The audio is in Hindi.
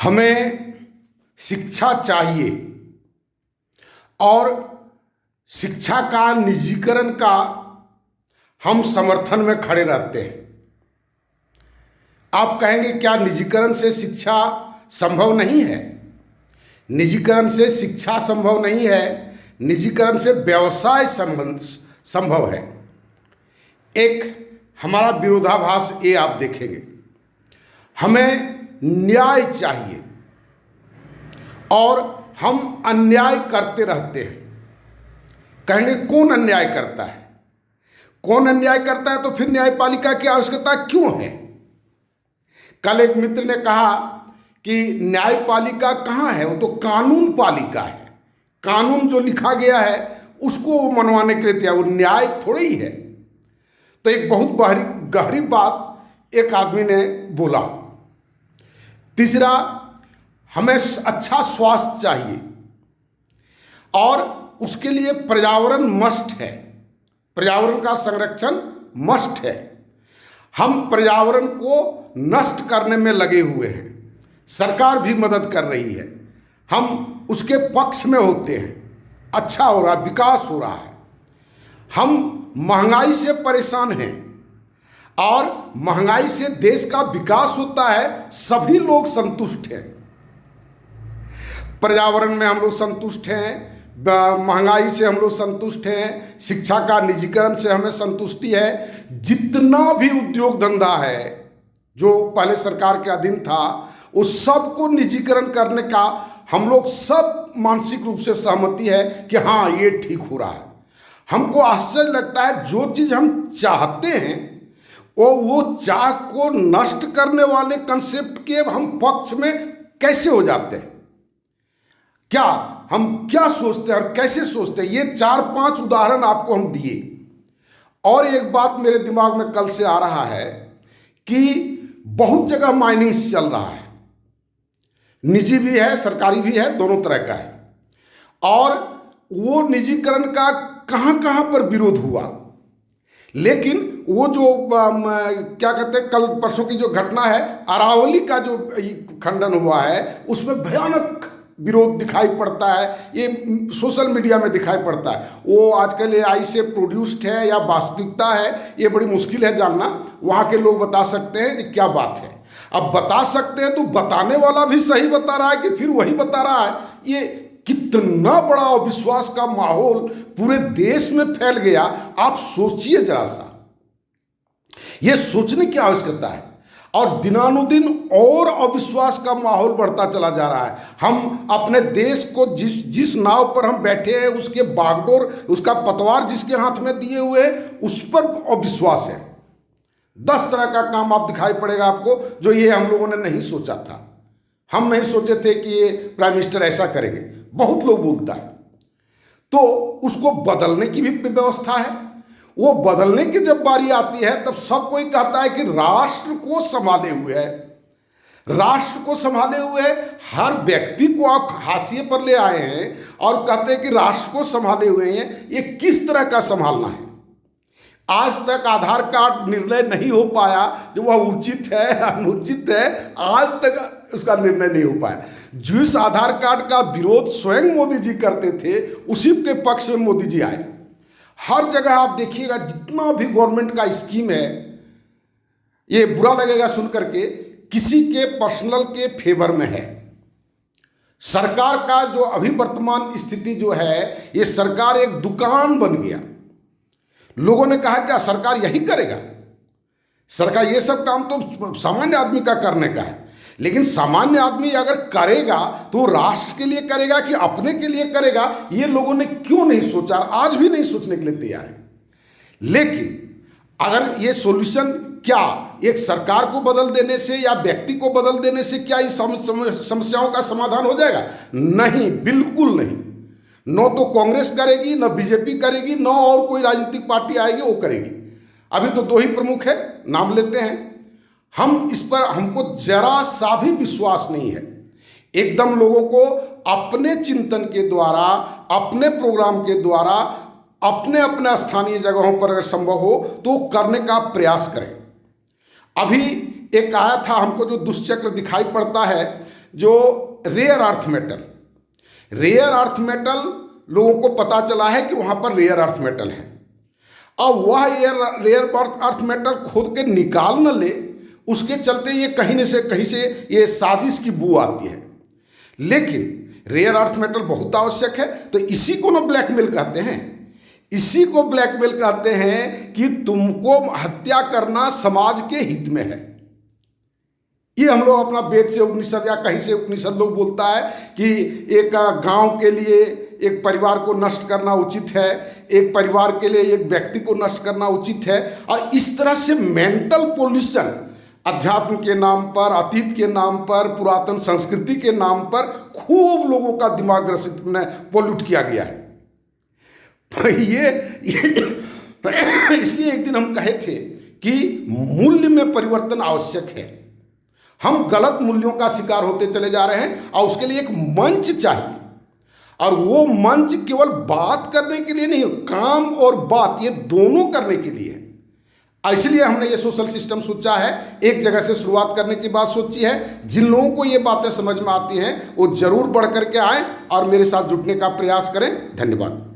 हमें शिक्षा चाहिए और शिक्षा का निजीकरण का हम समर्थन में खड़े रहते हैं। आप कहेंगे क्या निजीकरण से शिक्षा संभव नहीं है? निजीकरण से शिक्षा संभव नहीं है, निजीकरण से व्यवसाय संभव है। एक हमारा विरोधाभास ये आप देखेंगे, हमें न्याय चाहिए और हम अन्याय करते रहते हैं। कहेंगे कौन अन्याय करता है? कौन अन्याय करता है तो फिर न्यायपालिका की आवश्यकता क्यों है? कल एक मित्र ने कहा कि न्यायपालिका कहाँ है, वो तो कानून पालिका है। कानून जो लिखा गया है उसको मनवाने के लिए तैयार, वो न्याय थोड़ी ही है। तो एक बहुत गहरी बात एक आदमी ने बोला। तीसरा, हमें अच्छा स्वास्थ्य चाहिए और उसके लिए पर्यावरण मस्ट है, पर्यावरण का संरक्षण मस्ट है। हम पर्यावरण को नष्ट करने में लगे हुए हैं, सरकार भी मदद कर रही है, हम उसके पक्ष में होते हैं, अच्छा हो रहा है, विकास हो रहा है। हम महंगाई से परेशान हैं और महंगाई से देश का विकास होता है, सभी लोग संतुष्ट हैं। पर्यावरण में हम लोग संतुष्ट हैं, महंगाई से हम लोग संतुष्ट हैं, शिक्षा का निजीकरण से हमें संतुष्टि है। जितना भी उद्योग धंधा है जो पहले सरकार के अधीन था, उस सब को निजीकरण करने का हम लोग सब मानसिक रूप से सहमति है कि हाँ ये ठीक हो रहा है। हमको आश्चर्य लगता है, जो चीज़ हम चाहते हैं वो चाह को नष्ट करने वाले कंसेप्ट के हम पक्ष में कैसे हो जाते हैं। क्या हम क्या सोचते हैं और कैसे सोचते हैं, ये 4-5 उदाहरण आपको हम दिए। और एक बात मेरे दिमाग में कल से आ रहा है कि बहुत जगह माइनिंग चल रहा है, निजी भी है सरकारी भी है, दोनों तरह का है। और वो निजीकरण का कहाँ कहाँ पर विरोध हुआ, लेकिन वो जो क्या कहते हैं, कल परसों की जो घटना है, अरावली का जो खंडन हुआ है, उसमें भयानक विरोध दिखाई पड़ता है। ये सोशल मीडिया में दिखाई पड़ता है। वो आजकल AI से प्रोड्यूस्ड है या वास्तविकता है, ये बड़ी मुश्किल है जानना। वहाँ के लोग बता सकते हैं कि क्या बात है। अब बता सकते हैं तो बताने वाला भी सही बता रहा है कि फिर वही बता रहा है। ये कितना बड़ा अविश्वास का माहौल पूरे देश में फैल गया, आप सोचिए जरा सा। ये सोचने की आवश्यकता है। और दिनानुदिन और अविश्वास का माहौल बढ़ता चला जा रहा है। हम अपने देश को जिस नाव पर हम बैठे हैं, उसके बागडोर, उसका पतवार जिसके हाथ में दिए हुए हैं, उस पर अविश्वास है। 10 तरह का काम आप दिखाई पड़ेगा आपको, जो ये हम लोगों ने नहीं सोचा था। हम नहीं सोचे थे कि ये प्राइम मिनिस्टर ऐसा करेंगे। बहुत लोग बोलता है, तो उसको बदलने की भी व्यवस्था है। वो बदलने की जब बारी आती है तब सब कोई कहता है कि राष्ट्र को संभाले हुए है, राष्ट्र को संभाले हुए है। हर व्यक्ति को आप हाशिए पर ले आए हैं और कहते हैं कि राष्ट्र को संभाले हुए हैं। ये किस तरह का संभालना है? आज तक आधार कार्ड निर्णय नहीं हो पाया, जो वह उचित है अनुचित है, आज तक उसका निर्णय नहीं हो पाया। जिस आधार कार्ड का विरोध स्वयं मोदी जी करते थे, उसी के पक्ष में मोदी जी आए। हर जगह आप देखिएगा, जितना भी गवर्नमेंट का स्कीम है, ये बुरा लगेगा सुन करके, किसी के पर्सनल के फेवर में है। सरकार का जो अभी वर्तमान स्थिति जो है, ये सरकार एक दुकान बन गया। लोगों ने कहा क्या सरकार यही करेगा? सरकार ये सब काम तो सामान्य आदमी का करने का है। लेकिन सामान्य आदमी अगर करेगा तो राष्ट्र के लिए करेगा कि अपने के लिए करेगा, ये लोगों ने क्यों नहीं सोचा, आज भी नहीं सोचने के लिए तैयार है। लेकिन अगर ये सॉल्यूशन क्या एक सरकार को बदल देने से या व्यक्ति को बदल देने से क्या इस समस्याओं का समाधान हो जाएगा? नहीं, बिल्कुल नहीं। न तो कांग्रेस करेगी, न बीजेपी करेगी, न और कोई राजनीतिक पार्टी आएगी वो करेगी। अभी तो 2 ही प्रमुख है, नाम लेते हैं। हम इस पर, हमको जरा सा भी विश्वास नहीं है। एकदम लोगों को अपने चिंतन के द्वारा, अपने प्रोग्राम के द्वारा, अपने अपने स्थानीय जगहों पर अगर संभव हो तो करने का प्रयास करें। अभी एक आया था, हमको जो दुष्चक्र दिखाई पड़ता है, जो rare earth metal, rare earth metal लोगों को पता चला है कि वहाँ पर रेयर अर्थ मेटल है, और वह रेयर अर्थ मेटल खोद के निकाल न ले, उसके चलते ये कहीं से ये साजिश की बू आती है। लेकिन रेयर अर्थ मेटल बहुत आवश्यक है, तो इसी को ना ब्लैकमेल कहते हैं, इसी को ब्लैकमेल कहते हैं कि तुमको हत्या करना समाज के हित में है। ये हम लोग अपना वेद से उपनिषद या कहीं से उपनिषद लोग बोलता है कि एक गांव के लिए एक परिवार को नष्ट करना उचित है, एक परिवार के लिए एक व्यक्ति को नष्ट करना उचित है, और इस तरह से मेंटल पोल्यूशन अध्यात्म के नाम पर, अतीत के नाम पर, पुरातन संस्कृति के नाम पर खूब लोगों का दिमाग ग्रसित पोल्यूट किया गया है। ये इसलिए एक दिन हम कहे थे कि मूल्य में परिवर्तन आवश्यक है। हम गलत मूल्यों का शिकार होते चले जा रहे हैं, और उसके लिए एक मंच चाहिए, और वो मंच केवल बात करने के लिए नहीं, काम और बात ये दोनों करने के लिए है। इसलिए हमने ये सोशल सिस्टम सोचा है, एक जगह से शुरुआत करने की बात सोची है। जिन लोगों को ये बातें समझ में आती हैं वो जरूर बढ़ करके आएं और मेरे साथ जुटने का प्रयास करें। धन्यवाद।